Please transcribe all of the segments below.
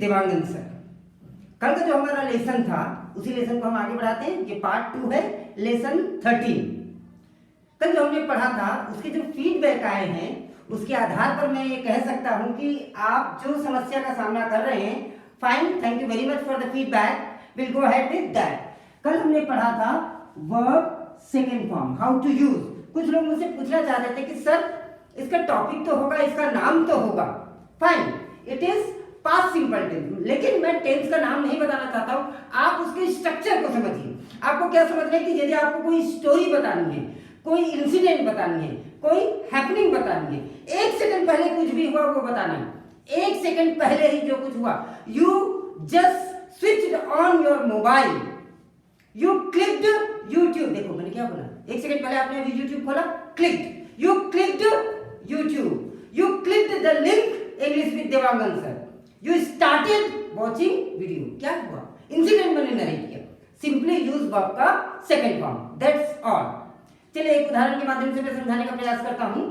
Dewangan sir. कल का जो हमारा लेसन था उसी लेसन को हम आगे बढ़ाते हैं। ये पार्ट 2 है, लेसन 13। कल जो हमने पढ़ा था उसके जो फीडबैक आए हैं उसके आधार पर मैं ये कह सकता हूं कि आप जो समस्या का सामना कर रहे हैं, fine, thank you very much for the feedback, will go ahead with that. कल हमने पढ़ा था verb second form, how to use. कुछ लोग मुझसे पूछना चाहते थे कि सर इसका टॉपिक तो होगा, इसका नाम तो होगा। Fine, it is past simple tense, लेकिन मैं टेंस का नाम नहीं बताना चाहता हूं, आप उसके स्ट्रक्चर को समझिए। आपको क्या समझना है कि यदि आपको कोई स्टोरी बतानी है, कोई इंसिडेंट बतानी है, कोई हैपनिंग बतानी है, 1 सेकंड पहले कुछ भी हुआ वो बताना है। 1 सेकंड पहले ही जो कुछ हुआ, you just switched on your mobile, you clicked YouTube. देखो मैंने क्या बोला, 1 सेकंड पहले आपने अभी यूट्यूब खोला, clicked, you clicked YouTube, you clicked the link English with Dewangan sir, you started watching video. क्या हुआ, इंसिडेंट मैंने नरेट किया। सिंपली यूज वर्ब का सेकंड फॉर्म, दैट्स ऑल। चलिए एक उदाहरण के माध्यम से मैं समझाने का प्रयास करता हूं।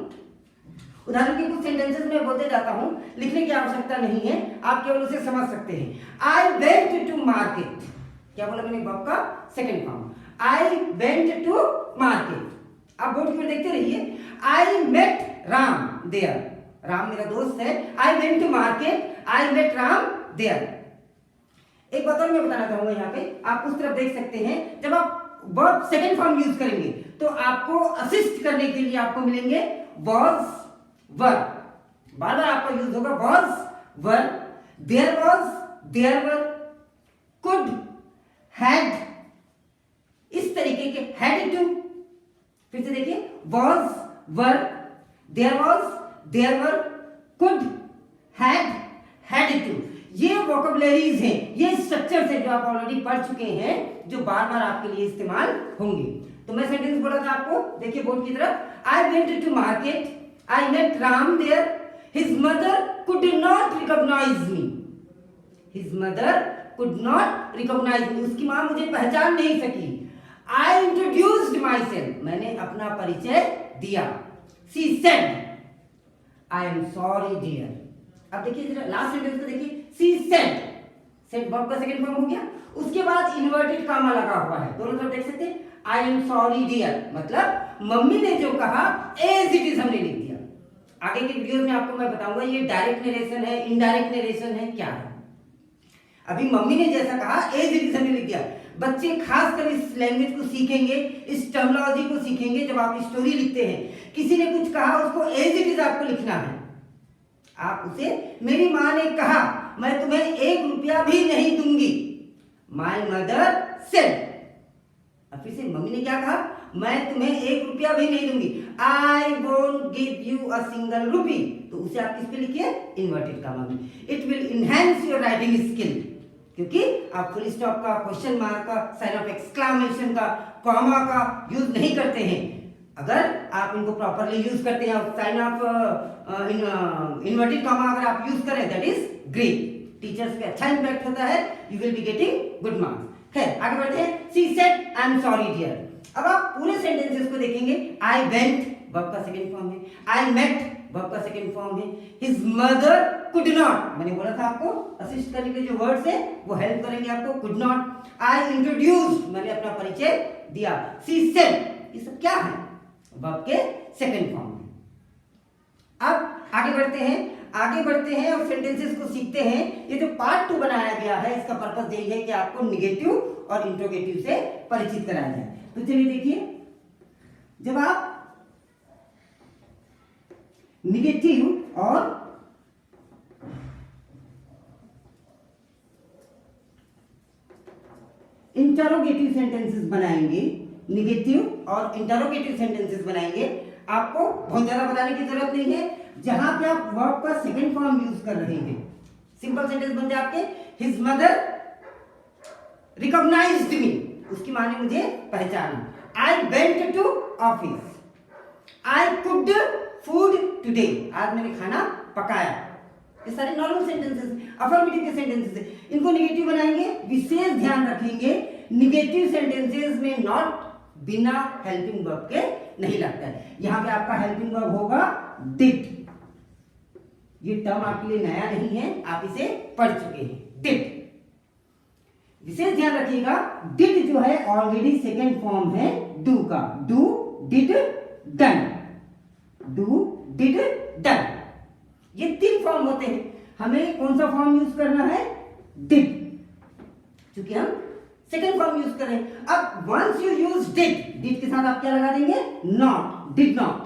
उदाहरण के कुछ सेंटेंसेस में बोलते जाता हूं, लिखने की आवश्यकता नहीं है, आप केवल उसे समझ सकते हैं। आई वेंट टू मार्केट, क्या बोला मैंने, वर्ब का second form. I went to market. आप बोर्ड पर देखते रहिए। I met Ram there, Ram मेरा दोस्त है। I went to market, I met Ram there. एक बात और मैं बताना चाहूंगा, यहाँ पे आप उस तरफ देख सकते हैं, जब आप वर्ब सेकंड फॉर्म यूज करेंगे तो आपको असिस्ट करने के लिए आपको मिलेंगे was, were। बार बार आपका यूज होगा was, were, there was, there were, could, had, इस तरीके के had to। फिर से देखिए, was, were, there was, there were, could, had to। ये वोकैबुलरीज हैं, ये स्ट्रक्चर्स हैं जो आप ऑलरेडी पढ़ चुके हैं, जो बार बार आपके लिए इस्तेमाल होंगे। तो मैं सेंटेंस बोला था आपको, देखिए बोर्ड की तरफ। I went to market, I met Ram there, his mother could not recognise me, his mother could not recognise me, उसकी मां मुझे पहचान नहीं सकी। आई इंट्रोड्यूस्ड माई सेल्फ, मैंने अपना परिचय दिया। She said I am sorry dear. अब देखिए जरा लास्ट सेंटेंस को देखिए, शी सेड, सेड वर्ब का सेकंड फॉर्म हो गया। उसके बाद इन्वर्टेड कामा लगा हुआ है, दोनों तरफ देख सकते हैं। आई एम सॉरी डियर मतलब मम्मी ने जो कहा एज इट इज हमने लिख दिया। आगे के वीडियो में आपको मैं बताऊंगा ये डायरेक्ट नरेशन है, इनडायरेक्ट नरेशन है, क्या है। अभी मम्मी ने जैसा कहा एज इट इज हमने लिख दिया। बच्चे खासकर इस लैंग्वेज को सीखेंगे, इस टर्मिनोलॉजी को सीखेंगे जब आप स्टोरी लिखते हैं। किसी ने कुछ कहा, उसको एज इट इज आपको लिखना है। आप उसे, मेरी माँ ने कहा मैं तुम्हें 1 रुपया भी नहीं दूंगी, माई मदर सेड। अब फिर से मम्मी ने क्या कहा, मैं तुम्हें 1 रुपया भी नहीं दूंगी, I won't give you a single rupee. तो उसे आप किस पे लिखिए, इन्वर्टेड कामा में। It will enhance your writing skill, क्योंकि आप फुल स्टॉप का, क्वेश्चन मार्क का, साइन ऑफ एक्सक्लेमेशन का, कॉमा का यूज नहीं करते हैं। अगर आप इनको प्रॉपरली यूज करते हैं, साइन ऑफ इन्वर्टेड कॉमा अगर आप यूज करें, दैट इज ग्रेट। टीचर्स पे अच्छा इंपैक्ट होता है, you will be getting good marks. खैर आगे बढ़ते हैं। She said I am sorry dear. अब आप पूरे सेंटेंसेस को देखेंगे। आई वेंट वर्ब का सेकंड फॉर्म है, आई मेट वर्ब का सेकंड फॉर्म है, हिज मदर कुड नॉट, मैंने बोला था आपको असिस्ट करने के लिए जो वर्ड्स है वो हेल्प करेंगे आपको, कुड नॉट। आई इंट्रोड्यूस्ड, मैंने अपना परिचय दिया। शी सेड, ये सब क्या है, वर्ब के सेकंड फॉर्म में। अब आगे बढ़ते हैं और सेंटेंसेस को सीखते हैं। ये जो पार्ट 2 बनाया गया है, इसका पर्पस यही है कि आपको निगेटिव और इंट्रोगेटिव से परिचित कराया जाए। तो चलिए देखिए, जब आप निगेटिव और इंटरोगेटिव सेंटेंसेस बनाएंगे, निगेटिव और इंटरोगेटिव सेंटेंसेस बनाएंगे, आपको बहुत ज्यादा बताने की जरूरत नहीं है। जहां पे आप वर्ब का सेकंड फॉर्म यूज कर रहे हैं, सिंपल सेंटेंस बन जाए आपके। हिज मदर रिकॉग्नाइज्ड मी, उसकी मां ने मुझे पहचाना। I went to office, I cooked food today, आज मैंने खाना पकाया। ये सारे नॉर्मल सेंटेंसेस, अफर्मेटिव के सेंटेंसेस हैं। इनको निगेटिव बनाएंगे, विशेष ध्यान रखेंगे निगेटिव सेंटेंसेस में नॉट बिना हेल्पिंग वर्ब के नहीं लगता है। यहां पे आपका हेल्पिंग वर्ब होगा डिड। ये टर्म आपके लिए नया नहीं है, आप इसे पढ़ चुके हैं। डिड। विशेष ध्यान रखिएगा, डिड जो है ऑलरेडी सेकेंड फॉर्म है डू का। Do, did, done. Do, did, done, ये 3 फॉर्म होते हैं। हमें कौन सा फॉर्म यूज करना है? डिड, क्योंकि हम सेकेंड फॉर्म यूज कर रहे हैं। अब once you use did, did के साथ आप क्या लगा देंगे? Not, did not.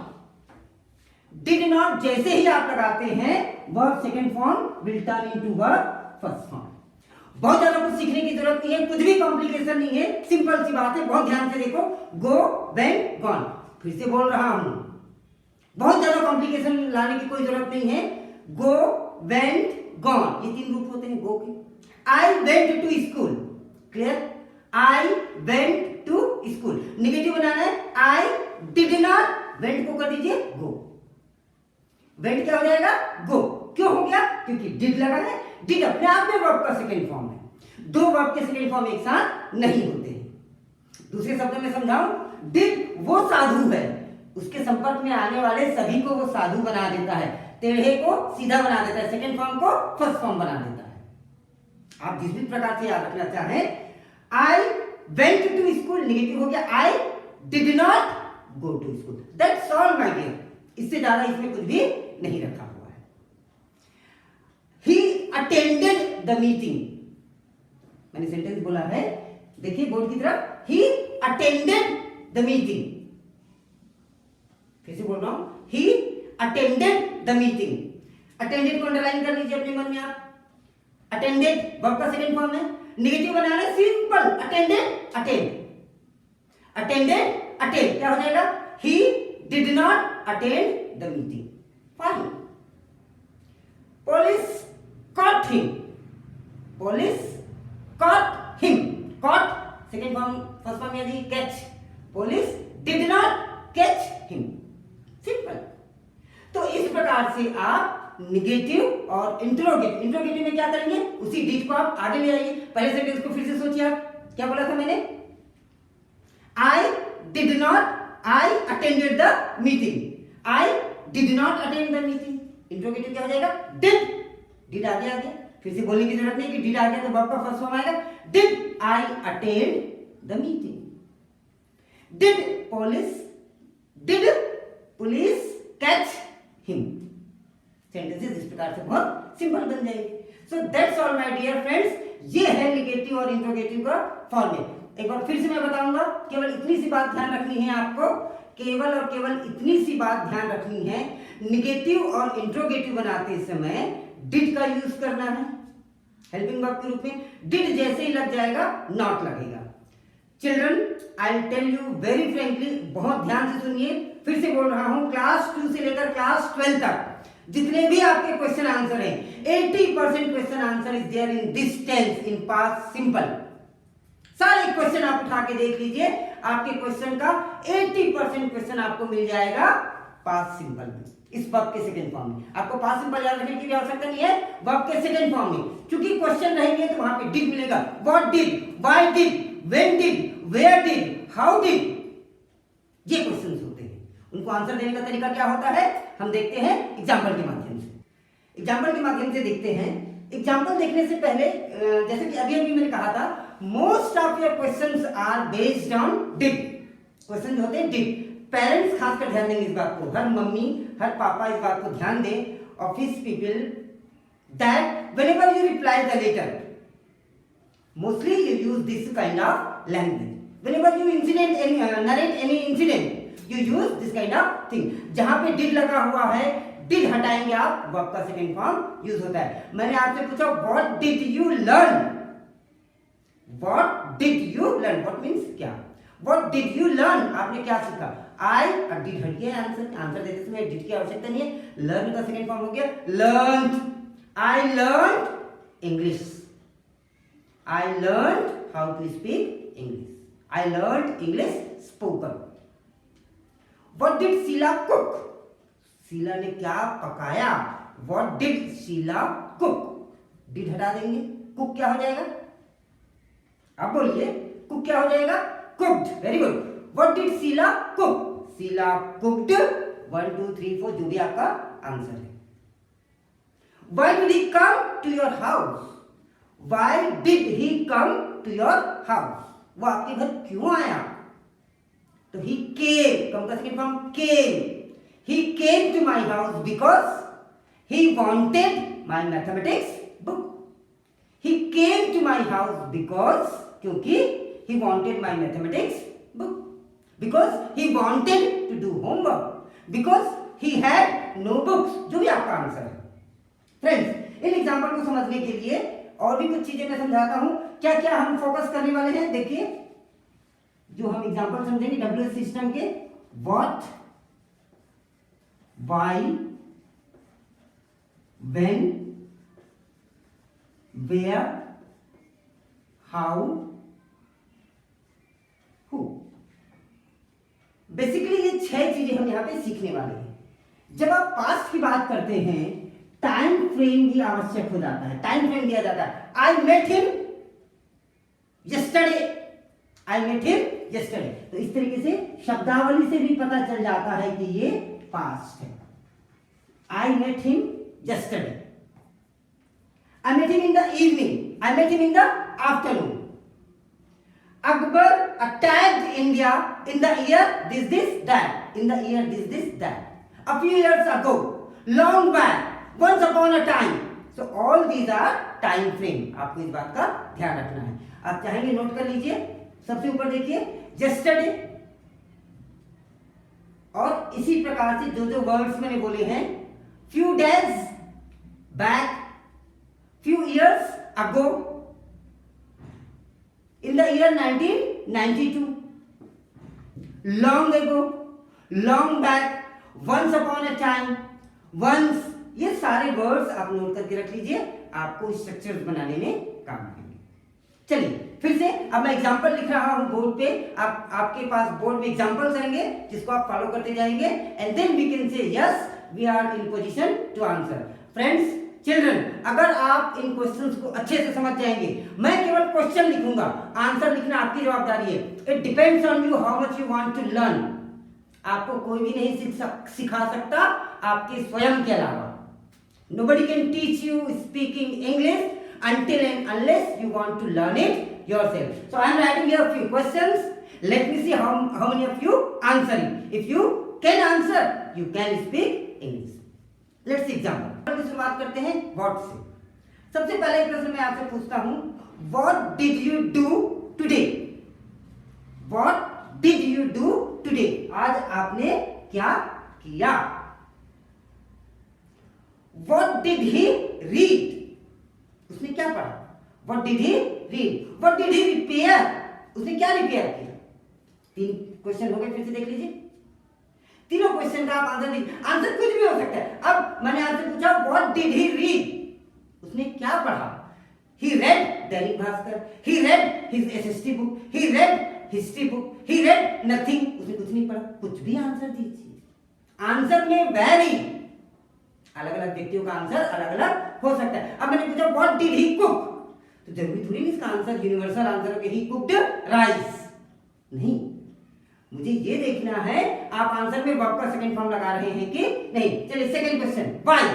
Did not जैसे ही आप लगाते हैं, verb second form will turn into verb first form. बहुत ज्यादा कुछ सीखने की जरूरत नहीं है, कुछ भी कॉम्प्लिकेशन नहीं है, सिंपल सी बात है। बहुत ध्यान से देखो, गो, वेंट, गॉन। फिर से बोल रहा हूं, बहुत ज्यादा कॉम्प्लिकेशन लाने की कोई जरूरत नहीं है। गो, वेंट, गॉन, ये 3 रूप होते हैं गो के। I went to school, clear? I went to school, negative बनाना है। आई डिड नॉट, वेंट को कर दीजिए गो। वेंट क्या हो जाएगा? गो। क्यों हो गया? क्योंकि डिड लगा है। डिड अपने आप में वर्ब का सेकेंड फॉर्म है। 2 वर्ब के सेकेंड फॉर्म एक साथ नहीं होते हैं। दूसरे शब्दों में समझाऊं, डिड वो साधु है, उसके संपर्क में आने वाले सभी को वो साधु बना देता है, टेढ़े को सीधा बना देता है, सेकेंड फॉर्म को फर्स्ट फॉर्म बना देता है। आप जिस भी प्रकार से याद रखना चाहें, I went to school negative हो गया, I did not go to school. That's all my dear, इससे ज्यादा इसमें कुछ भी नहीं रखा हुआ है। ही अटेंडेड द मीटिंग, मैंने सेंटेंस बोला है, देखिए बोर्ड की तरफ, ही अटेंडेड द मीटिंग। फिर से बोल रहा हूं, he attended the meeting. Attended को अंडरलाइन कर लीजिए अपने मन में आप। अटेंडेड वर्ब का सेकंड फॉर्म है, नेगेटिव बनाना है, simple, attended, attend. Attended, attend क्या हो जाएगा? He did not attend the meeting. Fine. Police caught him, police caught him, caught second form, first form यदि catch, police did not catch him. Simple. तो इस प्रकार से आप निगेटिव और इंट्रोगेटिव, इंट्रोगेटिव में क्या करेंगे? उसी डिड को आप आगे ले आइए। पहले सेंटेंस को फिर से सोचिए, आप क्या बोला था मैंने? आई did not, I attended the meeting, I did not attend the meeting. Interrogative क्या हो जाएगा? डिड, डिड आगे आ गया, फिर से बोलने की जरूरत नहीं कि डिड आ गया तो वर्ब का फर्स्ट फॉर्म आएगा। Did I attend the meeting, did police catch him. Sentences इस प्रकार से बहुत सिंपल बन जाएंगे। So that's all my dear friends, ये है निगेटिव और इंट्रोगेटिव का फॉर्मेट। एक बार फिर से मैं बताऊंगा, केवल इतनी सी बात ध्यान रखनी है आपको, केवल और केवल इतनी सी बात ध्यान रखनी है, निगेटिव और इंट्रोगेटिव बनाते समय डिड का यूज करना है हेल्पिंग वर्ब के रूप में। डिड जैसे ही लग जाएगा, नॉट लगेगा। Children, I will tell you very frankly, बहुत ध्यान से सुनिए, फिर से बोल रहा हूं, क्लास 2 से लेकर क्लास 12 तक जितने भी आपके क्वेश्चन आंसर हैं, 80% question answer is there in this tense, in past simple. सारे क्वेश्चन आप उठा के देख लीजिए, आपके क्वेश्चन का 80% क्वेश्चन आपको मिल जाएगा पास्ट सिंपल में, इस वर्ब के सेकंड फॉर्म में। आपको पास्ट सिंपल याद रखने की भी आवश्यकता नहीं है, वर्ब के सेकंड फॉर्म में, क्योंकि क्वेश्चन रहेंगे तो वहां पे डिड मिलेगा। What did, why did, when did, where did, how did, ये क्वेश्चंस होते हैं। उनको आंसर देने का तरीका क्या होता है, हम देखते हैं एग्जाम्पल के माध्यम से। एग्जाम्पल के माध्यम से देखते हैं। एग्जाम्पल देखने से पहले, जैसे कि अभी अभी मैंने कहा था, most of your questions are based on did. Question जो होते हैं डिड। पेरेंट्स खासकर ध्यान देंगे इस बात को, हर मम्मी हर पापा इस बात को ध्यान दें, office people, that whenever you reply the letter, mostly you use this kind of language. Whenever you narrate any incident, you use this kind of thing. जहां पे डिड लगा हुआ है, डिड हटाएंगे आप, वर्ब का सेकंड फॉर्म यूज होता है। मैंने आपसे पूछा what did you learn, what did you learn, what means क्या, व्हाट डिड यू लर्न, आपने क्या सीखा। आई और डिड हट गया, आंसर देते समय डिड की आवश्यकता नहीं है, लर्न का सेकंड फॉर्म हो गया learn. I learn English, I learn how to speak English, I learn English spoken. What did Sheila cook, Sheila ने क्या पकाया, what did Sheila cook, did हटा देंगे, कुक क्या हो जाएगा, आप बोलिए, कुक क्या हो जाएगा, cooked. Very good. What did Sheila cook, Sheila cooked 1 2 3 4 जो भी आपका आंसर है। Why did he come to your house, why did he come to your house, वो आपके घर क्यों आया? तो ही केम, कम का second form came, he came to my house because he wanted my mathematics book. He came to my house because, क्योंकि he wanted my mathematics book, because he wanted to do homework, because he had no books, जो भी आपका answer है। Friends, in example को समझने के लिए और भी कुछ चीजें मैं समझाता हूं। क्या क्या हम फोकस करने वाले हैं, देखिए जो हम एग्जाम्पल समझेंगे WH सिस्टम के, what, why, when, where, how, who. Basically ये 6 चीजें हम यहां पे सीखने वाले हैं। जब आप पास्ट की बात करते हैं, टाइम फ्रेम भी आवश्यक हो जाता है, टाइम फ्रेम दिया जाता है। I met him yesterday, I met him yesterday. तो इस तरीके से शब्दावली से भी पता चल जाता है कि ये पास्ट है। I met him yesterday, I met him in the evening, I met him in the afternoon. Akbar attacked India in the year this that, in the year this that, a few years ago, long back, once upon a time. So all these are time frame, आपको इस बात का ध्यान रखना है। आप चाहेंगे note कर लीजिए, सबसे ऊपर देखिए yesterday, और इसी प्रकार से जो जो वर्ड्स मैंने बोले हैं, few days back, few years ago, in the year 1992, long ago, long back, once upon a time, once, ये सारे वर्ड्स आप नोट करके रख लीजिए, आपको स्ट्रक्चर्स बनाने में काम आएंगे। चलिए फिर से, अब मैं एग्जांपल लिख रहा हूं बोर्ड पे, आपके पास बोर्ड में एग्जांपल्स आएंगे जिसको आप फॉलो करते जाएंगे, and then we can say yes we are in position to answer. Friends, children, अगर आप इन क्वेश्चंस को अच्छे से समझ जाएंगे, मैं केवल क्वेश्चन लिखूंगा, आंसर लिखना आपकी जवाबदारी है। It depends on you how much you want to learn. आपको कोई भी नहीं सिखा सकता आपके स्वयं के अलावा। Nobody can teach you speaking English until and unless you want to learn it yourself. So I am writing here a few questions. Let me see how many of you answering. If you can answer, you can speak English. Let's see example. की शुरुआत करते हैं what से। सबसे पहले प्रश्न मैं आपसे पूछता हूं, what did you do today? What did you do today? आज आपने क्या किया? What did he read? उसने क्या पढ़ा? What did he read? What did he repair? उसने क्या रिपेयर किया? 3 क्वेश्चन हो गए, फिर से देख लीजिए। तीनों क्वेश्चन का आप आंसर दीजिए। आंसर कुछ भी हो सकता है। अब मैंने आपसे पूछा what did he read? उसने क्या पढ़ा? He read Dainik Bhaskar, he read his SST book, he read history book, he read nothing. उसने कुछ नहीं पढ़ा। कुछ भी आंसर दीजिए। आंसर में वैरी, अलग अलग व्यक्तियों का आंसर अलग अलग हो सकता है। अब मैंने पूछा व्हाट डिड ही कुक, तो जरूरी थोड़ी नहीं इसका आंसर यूनिवर्सल आंसर हो कि ही कुक्ड राइस। नहीं, मुझे ये देखना है आप आंसर में वर्ब का सेकंड फॉर्म लगा रहे हैं कि नहीं। चलिए सेकंड क्वेश्चन, व्हाई।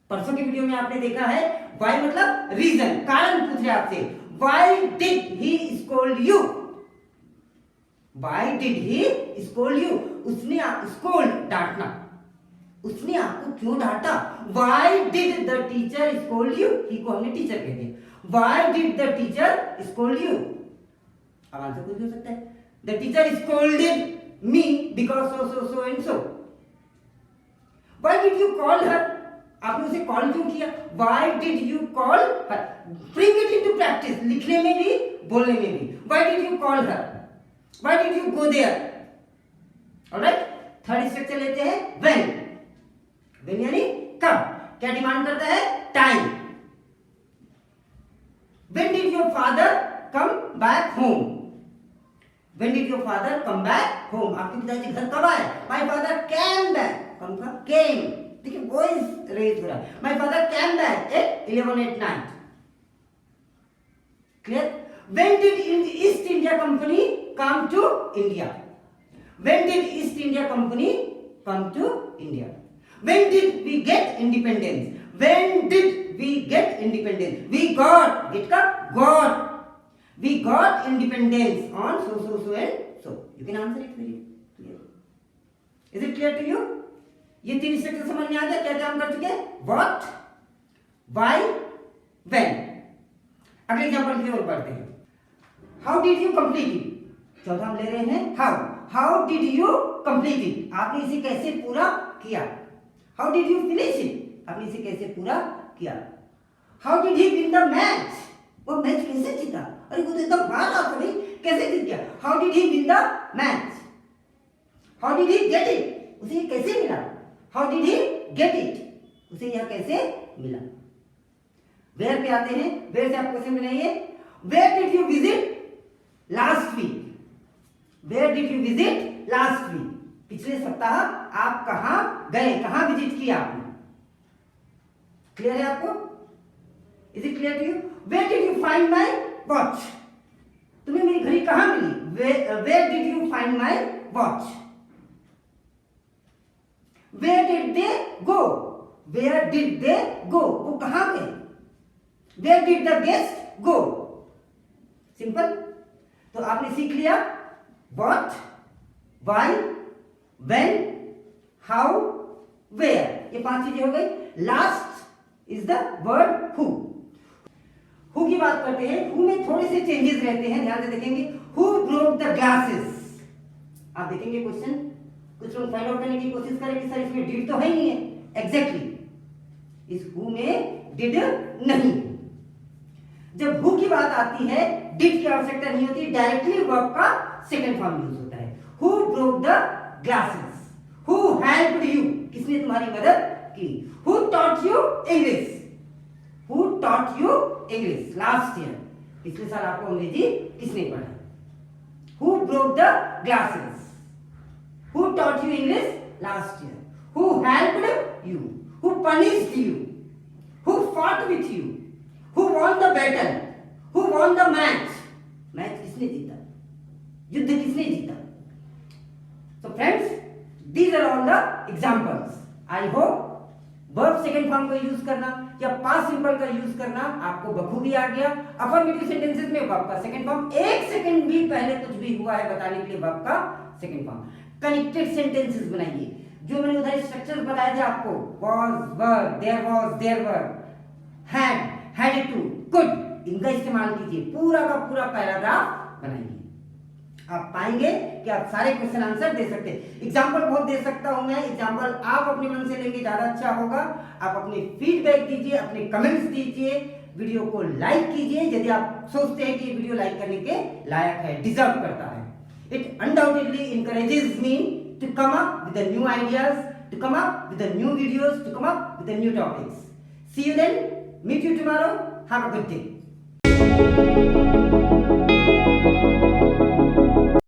परसों की वीडियो में आपने देखा है व्हाई मतलब रीजन, कारण पूछ रहे आपसे। Why did he scold you? Why did he scold you? उसने स्कोल्ड डांटना, उसने आपको क्यों डांटा? Why did the teacher scold you? ही को हमने टीचर कह दिया। Why did the teacher scold you? अब आंसर कुछ भी हो सकता है। The teacher scolded me because so and so. Why did you call her? आपने उसे कॉल क्यों किया? Why did you call her? Bring it into practice. लिखने में भी बोलने में भी। Why did you call her? Why did you go there? Alright? Third structure लेते हैं when. when यानी कब, क्या डिमांड करता है? Time. when did your father come back home? when did your father come back home? आपके पिताजी घर कब आए? my father came back, कम का came, देखिए वॉइस रेज हो रहा है। my father came back at 11 at night. clear? when did East India Company come to India? when did East India Company come to India? When did we get independence? When did we get independence. We got, get का got. We got independence on so and so. You can answer it very clear. Is it clear to you? ये 3 structure समझ में आ गया? क्या क्या हम कर चुके हैं? What, why, when. अगले एग्जांपल की ओर बढ़ते हैं. How did you complete it? चौथा हम ले रहे हैं how. How did you complete it? आपने इसे कैसे पूरा किया? How did you finish it? आपने इसे कैसे पूरा किया? How did he win the match? वो मैच कैसे जीता? अरे वो तो एकदम हार रहा था भाई, कैसे जीत गया? How did he win the match? How did he get it? उसे ये कैसे मिला? How did he get it? उसे यह कैसे मिला? Where पे आते हैं. Where से आप क्वेश्चन बनाइए. Where did you visit last week? Where did you visit last week? पिछले सप्ताह आप कहां गए, कहां विजिट किया आपने? क्लियर है आपको? Is it clear to you? Where did you find my watch? तुम्हें मेरी घड़ी कहां मिली? Where did you find my watch? Where did they go? Where did they go? वो कहां गए? Where did the guest go? Simple. तो आपने सीख लिया what, why, when, how, where. ये 5 चीजें हो गई. Last is the word who. who की बात करते हैं. who में थोड़े से चेंजेस रहते हैं, ध्यान से देखेंगे. who broke the glasses? आप देखेंगे क्वेश्चन, कुछ लोग फाइंड आउट करने की कोशिश करें कि सर इसमें डिड तो है ही नहीं है. एग्जैक्टली इस who में डिड नहीं. जब who की बात आती है डिड की आवश्यकता नहीं होती, डायरेक्टली वर्ब का सेकंड फॉर्म यूज होता है. who broke the glasses? who helped you? किसने तुम्हारी मदद की? who taught you English? who taught you English last year? पिछले साल आपको अंग्रेजी किसने पढ़ाई? who broke the glasses? who taught you English last year? who helped you? who punished you? who fought with you? who won the battle? who won the match? Match किसने जीता? युद्ध किसने जीता? So friends, these are all the examples. I hope verb second form का use करना या past simple का use करना आपको बखूबी आ गया. अफर्मेटिव सेंटेंसेस में वर्ब का सेकंड फॉर्म, एक सेकंड भी पहले कुछ भी हुआ है बताने के लिए वर्ब का सेकंड फॉर्म. कनेक्टेड सेंटेंसेस बनाइए. जो मैंने उधर स्ट्रक्चर बताए थे आपको, was, were, there were, had to, could, इनका इस्तेमाल कीजिए. पूरा का पूरा पैराग्राफ बनाइए. आप पाएंगे कि आप सारे क्वेश्चन आंसर दे सकते हैं. एग्जाम्पल बहुत दे सकता हूं मैं. एग्जाम्पल आप अपने मन से लेंगे ज्यादा अच्छा होगा. आप अपने फीडबैक दीजिए, अपने कमेंट्स दीजिए, वीडियो को लाइक कीजिए यदि आप सोचते हैं कि वीडियो लाइक करने के लायक है, डिजर्व करता है. It undoubtedly encourages me to come up with new ideas, to come up with new videos, to come up with new topics. See you then, meet you tomorrow. Have a good day.